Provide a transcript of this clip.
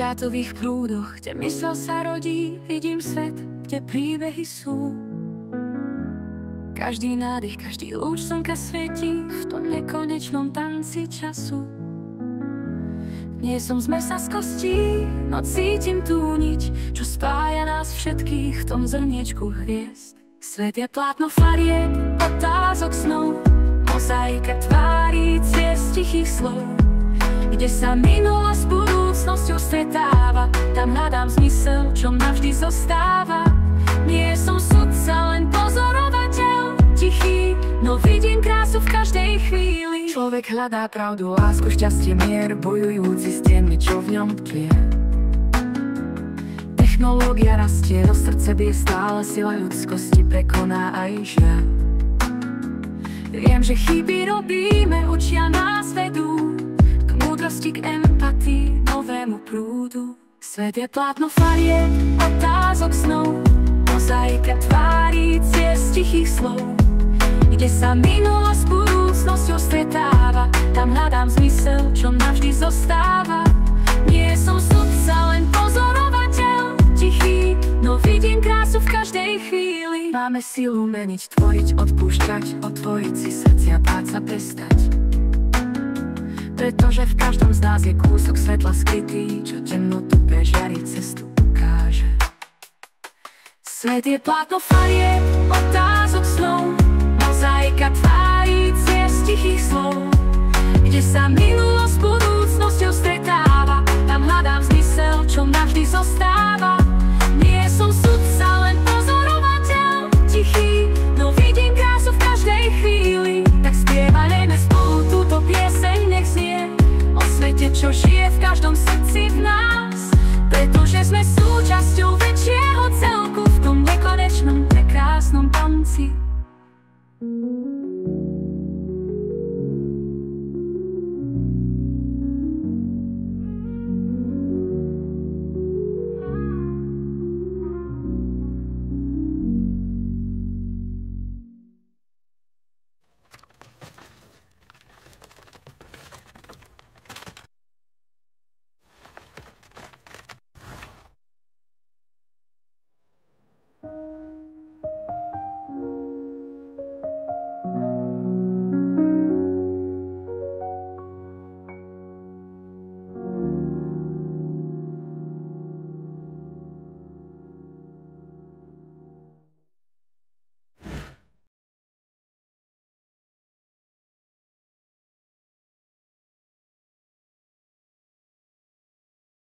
štátových prúdoch, kde mysel sa rodí, vidím svet, kde príbehy sú. Každý nádych, každý lúč slnka svietí v tom nekonečnom tanci času. Nie som z mesa z kostí, no cítim tú niť, čo spája nás všetkých v tom zrniečku hviezd. Svet je plátno farieb, otázok snov, mozaika tvári ciest tichých slov. Kde sa minulosť s budúcnosťou stretáva, tam hľadám zmysel, čo navždy zostáva. Nie som sudca, len pozorovateľ, tichý, no vidím krásu v každej chvíli. Človek hľadá pravdu, lásku, šťastie, mier, bojujúci s tými, čo v ňom tlie. Technológia rastie, do srdce bije stále, sila ľudskosti prekoná aj žiaľ. Viem, že chyby robíme, učia nás vedú k múdrosti, k empatii, novému prúdu. Svet je plátno farieb, otázok snov, mozaika tvári ciest tichých slov. Kde sa minulosť s budúcnosťou stretáva, tam hľadám zmysel, čo navždy zostáva. Nie som sudca, len pozorovateľ, tichý, no vidím krásu v každej chvíli. Máme silu meniť, tvoriť, odpúšťať, otvoriť si srdcia, báť sa prestať. Pretože v každom z nás je kúsok svetla skrytý, čo temnotu prežiari cestu ukáže. Svet je plátno farieb, otázok snov, mozaika tvári